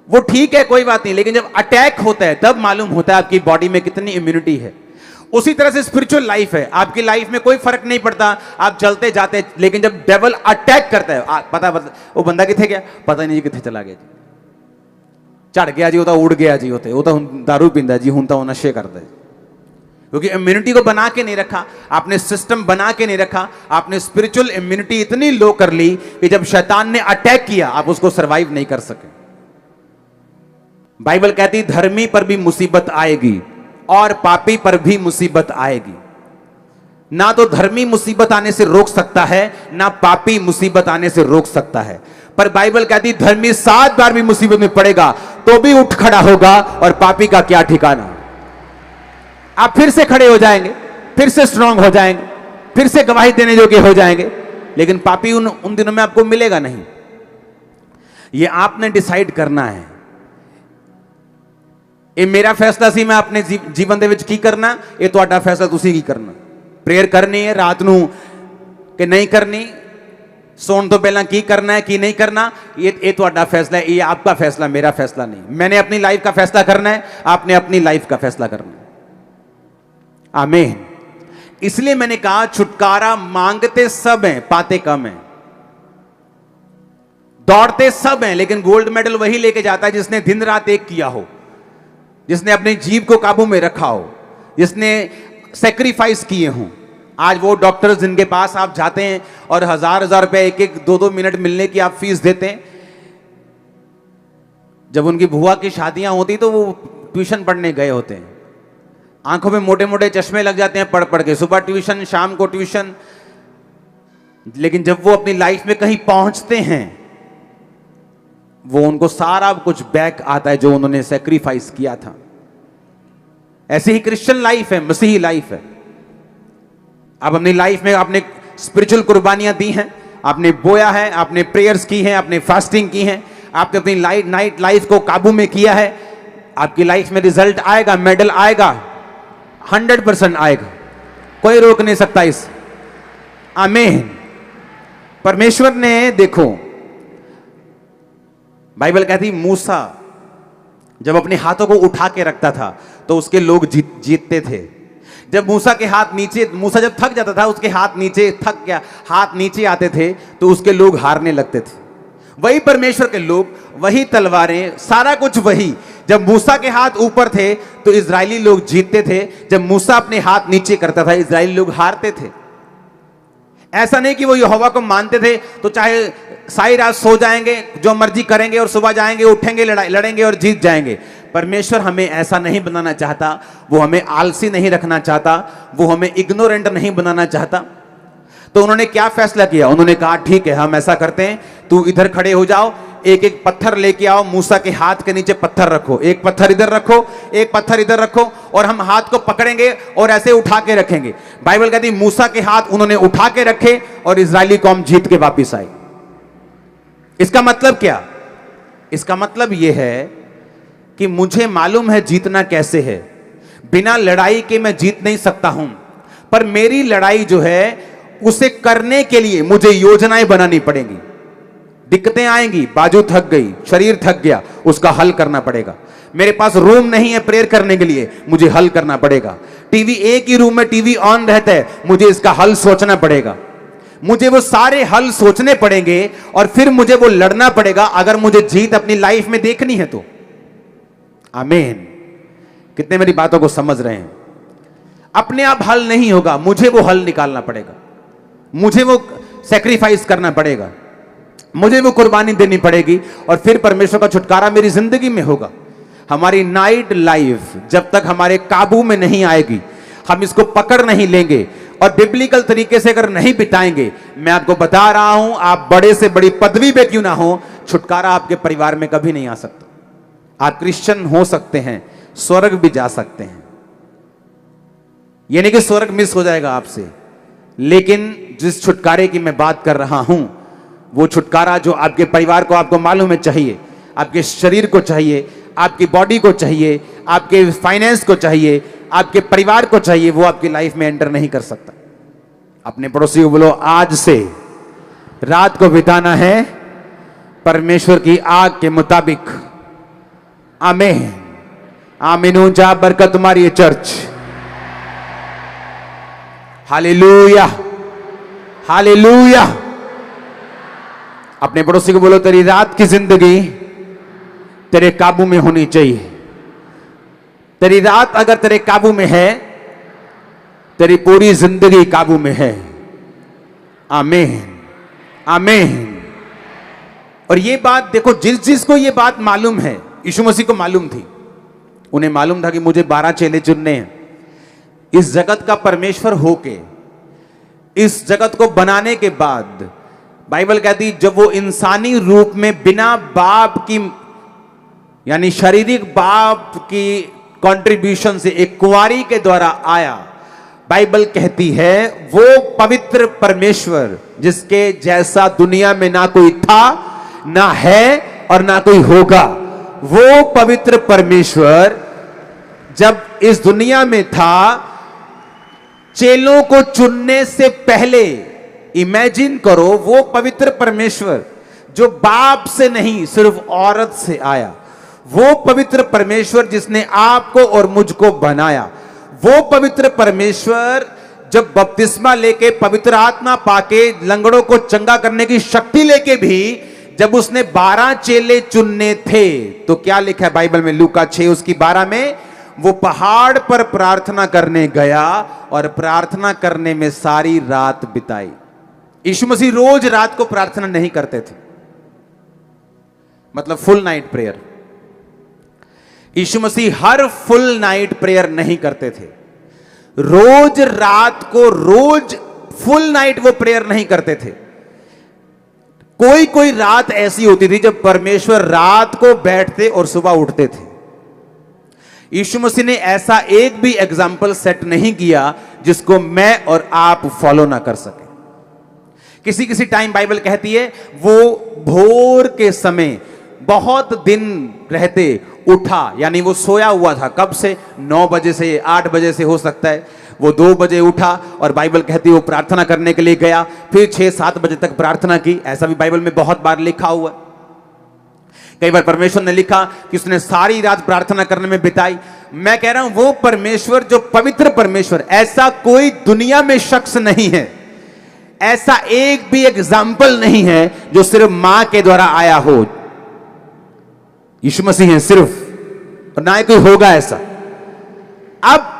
वो ठीक है कोई बात नहीं, लेकिन जब अटैक होता है तब मालूम होता है आपकी बॉडी में कितनी इम्यूनिटी है। उसी तरह से स्पिरिचुअल लाइफ है। आपकी लाइफ में कोई फर्क नहीं पड़ता, आप चलते जाते, लेकिन जब डेविल अटैक करता है, पता वो बंदा किथे गया, पता नहीं किथे चला गया जी, चढ़ गया जी, वो तो उड़ गया जी, वो तो दारू पींदा जी, हूं तो नशे करता है। क्योंकि इम्यूनिटी को बना के नहीं रखा आपने, सिस्टम बना के नहीं रखा आपने। स्पिरिचुअल इम्यूनिटी इतनी लो कर ली कि जब शैतान ने अटैक किया आप उसको सरवाइव नहीं कर सके। बाइबल कहती धर्मी पर भी मुसीबत आएगी और पापी पर भी मुसीबत आएगी। ना तो धर्मी मुसीबत आने से रोक सकता है, ना पापी मुसीबत आने से रोक सकता है। पर बाइबल कहती धर्मी 7 बार भी मुसीबत में पड़ेगा तो भी उठ खड़ा होगा, और पापी का क्या ठिकाना। आप फिर से खड़े हो जाएंगे, फिर से स्ट्रांग हो जाएंगे, फिर से गवाही देने योग्य हो जाएंगे, लेकिन पापी उन दिनों में आपको मिलेगा नहीं। ये आपने डिसाइड करना है। ये मेरा फैसला सी, मैं अपने जीवन दे विच की करना, ये तुहाडा फैसला तुसी की करना। प्रेयर करनी है रात नू कि नहीं करनी, सोन तो पहला की करना है की नहीं करना, ये तुहाडा फैसला है, ये आपका फैसला, मेरा फैसला नहीं। मैंने अपनी लाइफ का फैसला करना है, आपने अपनी लाइफ का फैसला करना है। आमीन। इसलिए मैंने कहा छुटकारा मांगते सब हैं, पाते कम हैं। दौड़ते सब हैं, लेकिन गोल्ड मेडल वही लेके जाता है जिसने दिन रात एक किया हो, जिसने अपनी जीभ को काबू में रखा हो, जिसने सेक्रीफाइस किए हों। आज वो डॉक्टर्स जिनके पास आप जाते हैं और 1000-1000 रुपए 1-1 2-2 मिनट मिलने की आप फीस देते हैं, जब उनकी बुआ की शादियां होती तो वो ट्यूशन पढ़ने गए होते हैं, आंखों में मोटे मोटे चश्मे लग जाते हैं पढ़ पढ़ के, सुबह ट्यूशन शाम को ट्यूशन। लेकिन जब वो अपनी लाइफ में कहीं पहुंचते हैं, वो उनको सारा कुछ बैक आता है जो उन्होंने सेक्रीफाइस किया था। ऐसी ही क्रिश्चियन लाइफ है, मसीही लाइफ है। आप अपनी लाइफ में आपने स्पिरिचुअल कुर्बानियां दी हैं, आपने बोया है, आपने प्रेयर्स की हैं, आपने फास्टिंग की हैं, आपने अपनी नाइट लाइफ को काबू में किया है, आपकी लाइफ में रिजल्ट आएगा, मेडल आएगा, 100% आएगा, कोई रोक नहीं सकता इस। आमीन। परमेश्वर ने, देखो बाइबल कहती मूसा जब अपने हाथों को उठा के रखता था तो उसके लोग जीतते थे। जब मूसा के हाथ नीचे, मूसा जब थक जाता था, उसके हाथ नीचे थक गया, हाथ नीचे आते थे तो उसके लोग हारने लगते थे। वही परमेश्वर के लोग, वही तलवारें, सारा कुछ वही। जब मूसा के हाथ ऊपर थे तो इजरायली लोग जीतते थे, जब मूसा अपने हाथ नीचे करता था इजरायली लोग हारते थे। ऐसा नहीं कि वो यहोवा को मानते थे तो चाहे सारी रात सो जाएंगे, जो मर्जी करेंगे और सुबह जाएंगे, उठेंगे, लड़ेंगे और जीत जाएंगे। परमेश्वर हमें ऐसा नहीं बनाना चाहता, वो हमें आलसी नहीं रखना चाहता, वो हमें इग्नोरेंट नहीं बनाना चाहता। तो उन्होंने क्या फैसला किया? उन्होंने कहा ठीक है, हम ऐसा करते हैं, तू इधर खड़े हो जाओ, एक एक पत्थर लेके आओ, मूसा के हाथ के नीचे पत्थर रखो, एक पत्थर इधर रखो, एक पत्थर इधर रखो, और हम हाथ को पकड़ेंगे और ऐसे उठा के रखेंगे। बाइबल कहती मूसा के हाथ उन्होंने उठा के रखे और इजरायली कौम जीत के वापिस आई। इसका मतलब क्या? इसका मतलब यह है कि मुझे मालूम है जीतना कैसे है, बिना लड़ाई के मैं जीत नहीं सकता हूं, पर मेरी लड़ाई जो है उसे करने के लिए मुझे योजनाएं बनानी पड़ेंगी। दिक्कतें आएंगी, बाजू थक गई, शरीर थक गया, उसका हल करना पड़ेगा। मेरे पास रूम नहीं है प्रेयर करने के लिए, मुझे हल करना पड़ेगा। टीवी, एक ही रूम में टीवी ऑन रहता है, मुझे इसका हल सोचना पड़ेगा। मुझे वो सारे हल सोचने पड़ेंगे और फिर मुझे वो लड़ना पड़ेगा, अगर मुझे जीत अपनी लाइफ में देखनी है तो। आमीन। कितने मेरी बातों को समझ रहे हैं? अपने आप हल नहीं होगा, मुझे वो हल निकालना पड़ेगा, मुझे वो सैक्रिफाइस करना पड़ेगा, मुझे वो कुर्बानी देनी पड़ेगी, और फिर परमेश्वर का छुटकारा मेरी जिंदगी में होगा। हमारी नाइट लाइफ जब तक हमारे काबू में नहीं आएगी, हम इसको पकड़ नहीं लेंगे और बिब्लिकल तरीके से अगर नहीं बिताएंगे, मैं आपको बता रहा हूं, आप बड़े से बड़ी पदवी पे क्यों ना हो, छुटकारा आपके परिवार में कभी नहीं आ सकता। आप क्रिश्चियन हो सकते हैं, स्वर्ग भी जा सकते हैं, यानी कि स्वर्ग मिस हो जाएगा आपसे, लेकिन जिस छुटकारे की मैं बात कर रहा हूं, वो छुटकारा जो आपके परिवार को, आपको मालूम है, चाहिए, आपके शरीर को चाहिए, आपकी बॉडी को चाहिए, आपके फाइनेंस को चाहिए, आपके परिवार को चाहिए, वो आपकी लाइफ में एंटर नहीं कर सकता। अपने पड़ोसी को बोलो, आज से रात को बिताना है परमेश्वर की आग के मुताबिक। आमीन। आमीन। ऊंचा बरकत तुम्हारी है चर्च। Hallelujah, hallelujah. अपने पड़ोसी को बोलो, तेरी रात की जिंदगी तेरे काबू में होनी चाहिए। तेरी रात अगर तेरे काबू में है, तेरी पूरी जिंदगी काबू में है। आमीन, आमीन। और ये बात देखो, जिसको ये बात मालूम है, यीशु मसीह को मालूम थी, उन्हें मालूम था कि मुझे 12 चेले चुनने हैं। इस जगत का परमेश्वर होके, इस जगत को बनाने के बाद, बाइबल कहती जब वो इंसानी रूप में बिना बाप की, यानी शारीरिक बाप की कंट्रीब्यूशन से एक कुंवारी के द्वारा आया, बाइबल कहती है वो पवित्र परमेश्वर जिसके जैसा दुनिया में ना कोई था, ना है और ना कोई होगा, वो पवित्र परमेश्वर जब इस दुनिया में था, चेलों को चुनने से पहले, इमेजिन करो, वो पवित्र परमेश्वर जो बाप से नहीं सिर्फ औरत से आया, वो पवित्र परमेश्वर जिसने आपको और मुझको बनाया, वो पवित्र परमेश्वर जब बपतिस्मा लेके, पवित्र आत्मा पाके, लंगड़ों को चंगा करने की शक्ति लेके भी जब उसने 12 चेले चुनने थे, तो क्या लिखा है बाइबल में? लूका 6 उसकी 12 में, वो पहाड़ पर प्रार्थना करने गया और प्रार्थना करने में सारी रात बिताई। यीशु मसीह रोज रात को प्रार्थना नहीं करते थे, मतलब फुल नाइट प्रेयर। यीशु मसीह हर फुल नाइट प्रेयर नहीं करते थे, रोज रात को, रोज फुल नाइट वो प्रेयर नहीं करते थे। कोई कोई रात ऐसी होती थी जब परमेश्वर रात को बैठते और सुबह उठते थे। यीशु मसीह ने ऐसा एक भी एग्जाम्पल सेट नहीं किया जिसको मैं और आप फॉलो ना कर सके। किसी किसी टाइम बाइबल कहती है वो भोर के समय बहुत दिन रहते उठा, यानी वो सोया हुआ था। कब से? 9 बजे से, 8 बजे से हो सकता है। वो 2 बजे उठा और बाइबल कहती है वो प्रार्थना करने के लिए गया, फिर 6-7 बजे तक प्रार्थना की। ऐसा भी बाइबल में बहुत बार लिखा हुआ है। कई बार परमेश्वर ने लिखा कि उसने सारी रात प्रार्थना करने में बिताई। मैं कह रहा हूं वो परमेश्वर जो पवित्र परमेश्वर, ऐसा कोई दुनिया में शख्स नहीं है, ऐसा एक भी एग्जाम्पल नहीं है जो सिर्फ मां के द्वारा आया हो। यीशु मसीह है सिर्फ, और ना ही कोई होगा ऐसा। अब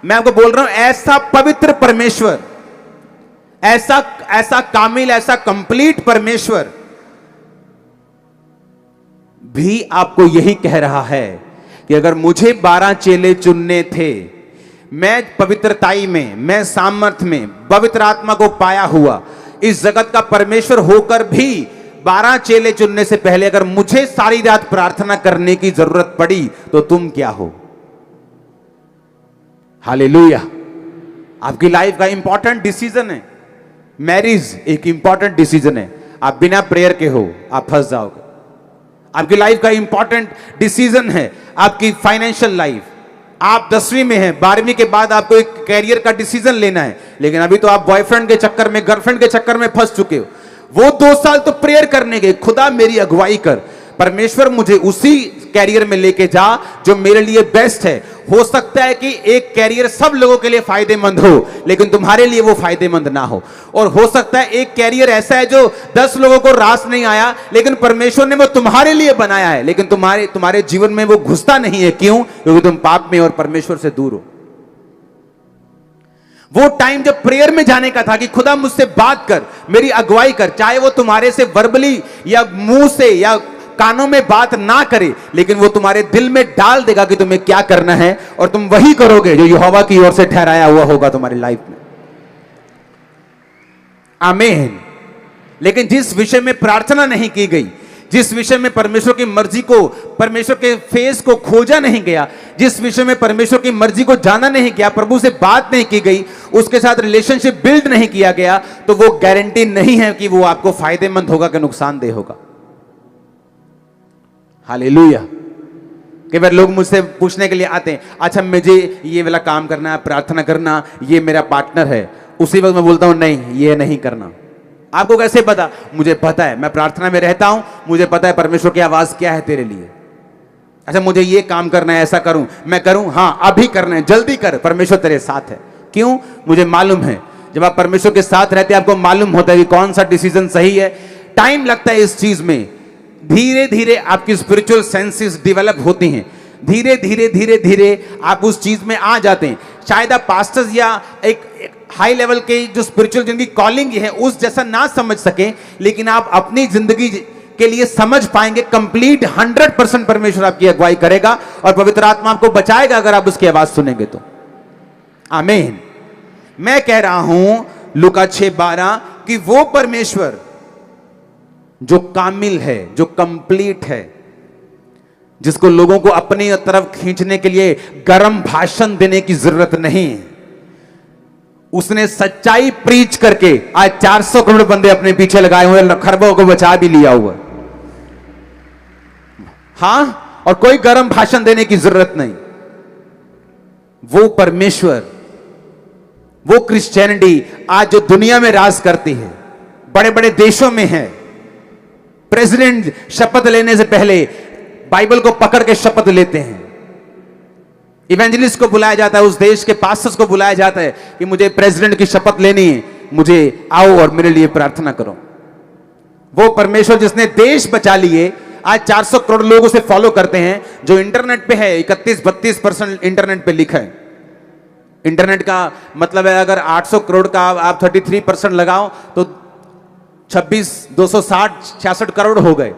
मैं आपको बोल रहा हूं ऐसा पवित्र परमेश्वर, ऐसा कामिल, ऐसा कंप्लीट परमेश्वर भी आपको यही कह रहा है कि अगर मुझे 12 चेले चुनने थे, मैं पवित्रताई में, मैं सामर्थ में, पवित्र आत्मा को पाया हुआ, इस जगत का परमेश्वर होकर भी 12 चेले चुनने से पहले अगर मुझे सारी रात प्रार्थना करने की जरूरत पड़ी तो तुम क्या हो? हालेलुया। आपकी लाइफ का इंपॉर्टेंट डिसीजन है। मैरिज एक इंपॉर्टेंट डिसीजन है। आप बिना प्रेयर के हो आप फंस जाओगे। आपकी लाइफ का इंपॉर्टेंट डिसीजन है आपकी फाइनेंशियल लाइफ। आप 10वीं में हैं, 12वीं के बाद आपको एक कैरियर का डिसीजन लेना है, लेकिन अभी तो आप बॉयफ्रेंड के चक्कर में, गर्लफ्रेंड के चक्कर में फंस चुके हो। वो 2 साल तो प्रेयर करने गए, खुदा मेरी अगुवाई कर, परमेश्वर मुझे उसी कैरियर में लेके जा जो मेरे लिए बेस्ट है। हो सकता है कि एक कैरियर सब लोगों के लिए फायदेमंद हो लेकिन तुम्हारे लिए वो फायदेमंद ना हो, और हो सकता है एक कैरियर ऐसा है जो 10 लोगों को रास नहीं आया लेकिन परमेश्वर ने वो तुम्हारे लिए बनाया है, लेकिन तुम्हारे जीवन में वो घुसता नहीं है। क्यों? क्योंकि तुम पाप में और परमेश्वर से दूर हो। वो टाइम जब प्रेयर में जाने का था कि खुदा मुझसे बात कर, मेरी अगुवाई कर, चाहे वो तुम्हारे से वर्बली या मुंह से या कानों में बात ना करे, लेकिन वो तुम्हारे दिल में डाल देगा कि तुम्हें क्या करना है, और तुम वही करोगे जो यहोवा की ओर से ठहराया हुआ होगा तुम्हारी लाइफ में। आमीन। लेकिन जिस विषय में प्रार्थना नहीं की गई, जिस विषय में परमेश्वर की मर्जी को, परमेश्वर के फेस को खोजा नहीं गया, जिस विषय में परमेश्वर की मर्जी को जाना नहीं गया, प्रभु से बात नहीं की गई, उसके साथ रिलेशनशिप बिल्ड नहीं किया गया, तो वो गारंटी नहीं है कि वो आपको फायदेमंद होगा कि नुकसानदेह होगा। हालेलुया। कई बार लोग मुझसे पूछने के लिए आते हैं, अच्छा मुझे ये वाला काम करना है, प्रार्थना करना, ये मेरा पार्टनर है। उसी वक्त मैं बोलता हूं नहीं, ये नहीं करना। आपको कैसे पता? मुझे पता है, मैं प्रार्थना में रहता हूं, मुझे पता है परमेश्वर की आवाज क्या है तेरे लिए। अच्छा मुझे ये काम करना है, ऐसा करूं, मैं करूं, हाँ अभी करना है, जल्दी कर, परमेश्वर तेरे साथ है। क्यों? मुझे मालूम है जब आप परमेश्वर के साथ रहते हैं आपको मालूम होता है कि कौन सा डिसीजन सही है। टाइम लगता है इस चीज में, धीरे धीरे आपकी स्पिरिचुअल सेंसेस डेवलप होती हैं, धीरे धीरे धीरे धीरे आप उस चीज में आ जाते हैं। शायद आप पास्टर्स या एक हाई लेवल के जो स्पिरिचुअल जिनकी कॉलिंग है उस जैसा ना समझ सके, लेकिन आप अपनी जिंदगी के लिए समझ पाएंगे। कंप्लीट 100% परमेश्वर आपकी अगुवाई करेगा और पवित्र आत्मा आपको बचाएगा अगर आप उसकी आवाज सुनेंगे तो। आमीन। मैं कह रहा हूं लूका 6:12 कि वो परमेश्वर जो कामिल है, जो कंप्लीट है, जिसको लोगों को अपनी तरफ खींचने के लिए गर्म भाषण देने की जरूरत नहीं है, उसने सच्चाई प्रीच करके आज 400 करोड़ बंदे अपने पीछे लगाए हुए, खरबों को बचा भी लिया हुआ। हां, और कोई गर्म भाषण देने की जरूरत नहीं। वो परमेश्वर, वो क्रिश्चियनिटी आज जो दुनिया में राज करती है, बड़े बड़े देशों में है। प्रेसिडेंट शपथ लेने से पहले बाइबल को पकड़ के शपथ लेते हैं। इवेंजलिस्ट को बुलाया जाता है, उस देश के पास्टर्स को बुलाया जाता है कि मुझे प्रेसिडेंट की शपथ लेनी है, मुझे आओ और मेरे लिए प्रार्थना करो। वो परमेश्वर जिसने देश बचा लिए, आज 400 करोड़ लोग उसे फॉलो करते हैं। जो इंटरनेट पे है, 31-32% इंटरनेट पे लिखा है। इंटरनेट का मतलब है अगर 800 करोड़ का आप 33% लगाओ तो 266 करोड़ हो गए।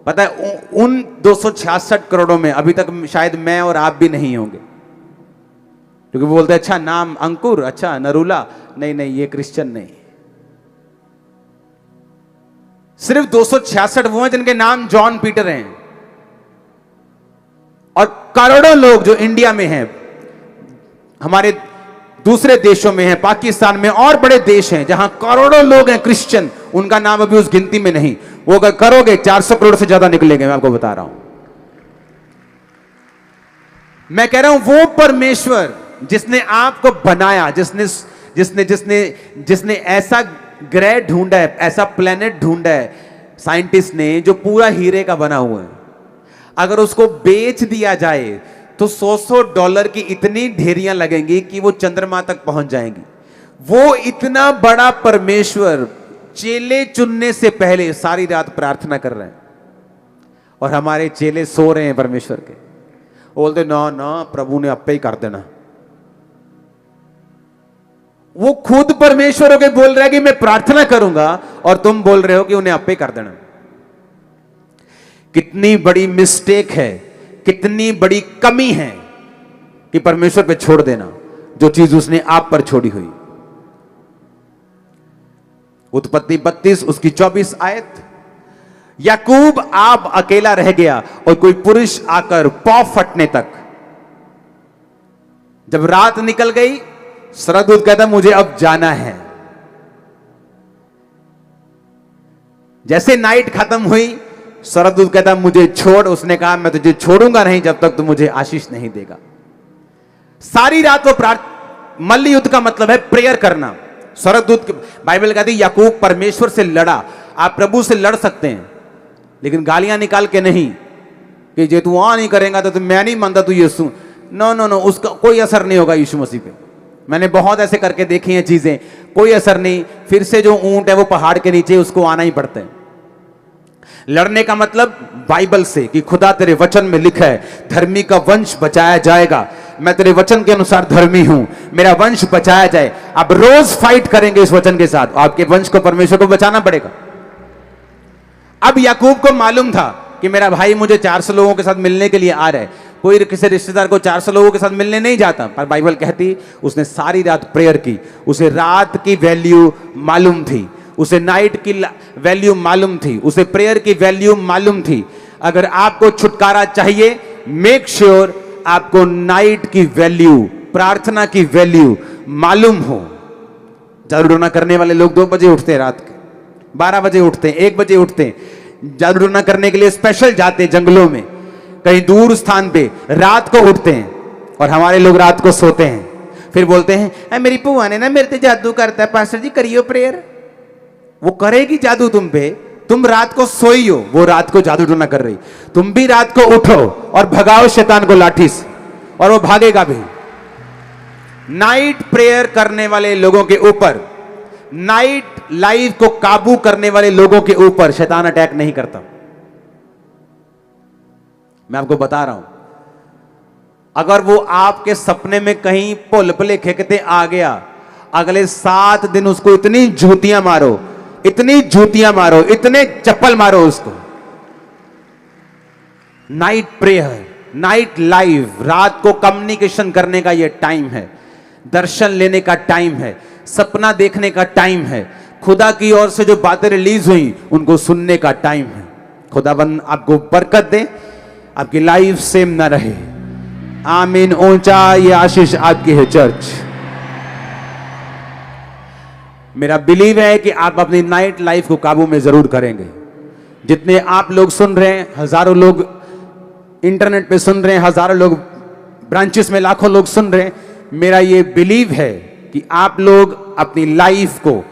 पता है उन 266 करोड़ों में अभी तक शायद मैं और आप भी नहीं होंगे, क्योंकि वो बोलते हैं अच्छा नाम अंकुर, अच्छा नरूला, नहीं नहीं ये क्रिश्चियन नहीं। सिर्फ 266 वो हैं जिनके नाम जॉन पीटर हैं, और करोड़ों लोग जो इंडिया में हैं, हमारे दूसरे देशों में है, पाकिस्तान में और बड़े देश हैं जहां करोड़ों लोग हैं क्रिश्चियन, उनका नाम अभी उस गिनती में नहीं। वो अगर करोगे 400 करोड़ से ज्यादा निकलेंगे, मैं आपको बता रहा हूं। मैं कह रहा हूं वो परमेश्वर जिसने आपको बनाया, जिसने जिसने जिसने जिसने ऐसा ग्रह ढूंढा है, ऐसा प्लेनेट ढूंढा है साइंटिस्ट ने, जो पूरा हीरे का बना हुआ है, अगर उसको बेच दिया जाए तो $100 की इतनी ढेरियां लगेंगी कि वो चंद्रमा तक पहुंच जाएंगी। वो इतना बड़ा परमेश्वर चेले चुनने से पहले सारी रात प्रार्थना कर रहे हैं, और हमारे चेले सो रहे हैं परमेश्वर के। बोलते ना ना, प्रभु ने अपे ही कर देना। वो खुद परमेश्वर होके बोल रहा है कि मैं प्रार्थना करूंगा, और तुम बोल रहे हो कि उन्हें अपे कर देना। कितनी बड़ी मिस्टेक है, कितनी बड़ी कमी है कि परमेश्वर पे छोड़ देना जो चीज उसने आप पर छोड़ी हुई। उत्पत्ति 32 उसकी 24 आयत। याकूब आप अकेला रह गया और कोई पुरुष आकर पौ फटने तक। जब रात निकल गई, स्वर्गदूत कहता मुझे अब जाना है। जैसे नाइट खत्म हुई, स्वर्गदूत कहता मुझे छोड़। उसने कहा मैं तुझे छोड़ूंगा नहीं जब तक तू मुझे आशीष नहीं देगा। सारी रात वो मल्ल युद्ध का मतलब है प्रेयर करना। स्वर्गदूत, बाइबल कहती है याकूब परमेश्वर से लड़ा। आप प्रभु से लड़ सकते हैं, लेकिन गालियां निकाल के नहीं कि जे तू आ नहीं करेगा तो मैं नहीं मानता तू यीशु। नो नो नो, उसका कोई असर नहीं होगा यीशु मसीह पे। मैंने बहुत ऐसे करके देखी हैं चीजें, कोई असर नहीं। फिर से जो ऊंट है वो पहाड़ के नीचे, उसको आना ही पड़ता है। लड़ने का मतलब बाइबल से कि खुदा तेरे वचन में लिखा है धर्मी का वंश बचाया जाएगा। मैं तेरे वचन के अनुसार धर्मी हूं, मेरा वंश बचाया जाए। आप रोज फाइट करेंगे इस वचन के साथ, आपके वंश को परमेश्वर को बचाना पड़ेगा। अब याकूब को मालूम था कि मेरा भाई मुझे 400 लोगों के साथ मिलने के लिए आ रहा है। कोई किसी रिश्तेदार को 400 लोगों के साथ मिलने नहीं जाता, पर बाइबल कहती उसने सारी रात प्रेयर की। उसे रात की वैल्यू मालूम थी, उसे नाइट की वैल्यू मालूम थी, उसे प्रेयर की वैल्यू मालूम थी। अगर आपको छुटकारा चाहिए, मेक श्योर आपको नाइट की वैल्यू, प्रार्थना की वैल्यू मालूम हो। जादू टोना करने वाले लोग 2 बजे उठते हैं, रात के 12 बजे उठते हैं, 1 बजे उठते हैं। जादू टोना करने के लिए स्पेशल जाते हैं जंगलों में, कहीं दूर स्थान पे रात को उठते हैं। और हमारे लोग रात को सोते हैं, फिर बोलते हैं मेरी बुआ ने ना मेरे पे जादू करता है, पास्टर जी करियो प्रेयर। वो करेगी जादू तुम पे, तुम रात को सोई हो, वो रात को जादू टोना कर रही। तुम भी रात को उठो और भगाओ शैतान को लाठी से, और वो भागेगा भी। नाइट प्रेयर करने वाले लोगों के ऊपर, नाइट लाइफ को काबू करने वाले लोगों के ऊपर शैतान अटैक नहीं करता। मैं आपको बता रहा हूं, अगर वो आपके सपने में कहीं पुल खेकते आ गया, अगले 7 दिन उसको इतनी जूतियां मारो, इतनी जूतियां मारो, इतने चप्पल मारो उसको। नाइट प्रेयर, नाइट लाइफ, रात को कम्युनिकेशन करने का यह टाइम है, दर्शन लेने का टाइम है, सपना देखने का टाइम है, खुदा की ओर से जो बातें रिलीज हुई उनको सुनने का टाइम है। खुदाबंद आपको बरकत दे, आपकी लाइफ सेम ना रहे। आमीन। ऊंचा ये आशीष आपकी है चर्च। मेरा बिलीव है कि आप अपनी नाइट लाइफ को काबू में जरूर करेंगे। जितने आप लोग सुन रहे हैं, हजारों लोग इंटरनेट पे सुन रहे हैं, हजारों लोग ब्रांचेस में, लाखों लोग सुन रहे हैं, मेरा ये बिलीव है कि आप लोग अपनी लाइफ को,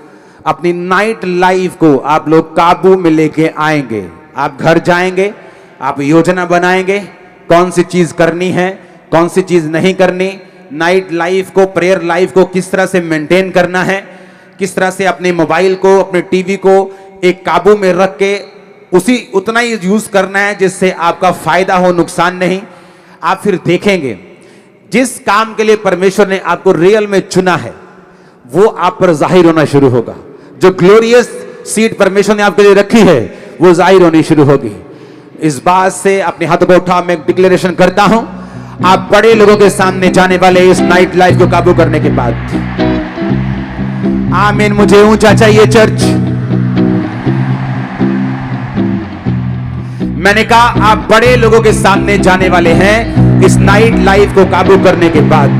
अपनी नाइट लाइफ को आप लोग काबू में लेके आएंगे। आप घर जाएंगे, आप योजना बनाएंगे कौन सी चीज करनी है, कौन सी चीज नहीं करनी। नाइट लाइफ को, प्रेयर लाइफ को किस तरह से मेंटेन करना है, किस तरह से अपने मोबाइल को, अपने टीवी को एक काबू में रख के उतना ही यूज करना है जिससे आपका फायदा हो, नुकसान नहीं। आप फिर देखेंगे जिस काम के लिए परमेश्वर ने आपको रियल में चुना है वो आप पर जाहिर होना शुरू होगा। जो ग्लोरियस सीट परमेश्वर ने आपके लिए रखी है वो जाहिर होनी शुरू होगी। इस बात से अपने हाथों को उठा मैं डिक्लेरेशन करता हूं, आप बड़े लोगों के सामने जाने वाले इस नाइट लाइफ को काबू करने के बाद। आमीन। मुझे ऊंचा चाहिए चर्च। मैंने कहा आप बड़े लोगों के सामने जाने वाले हैं इस नाइट लाइफ को काबू करने के बाद।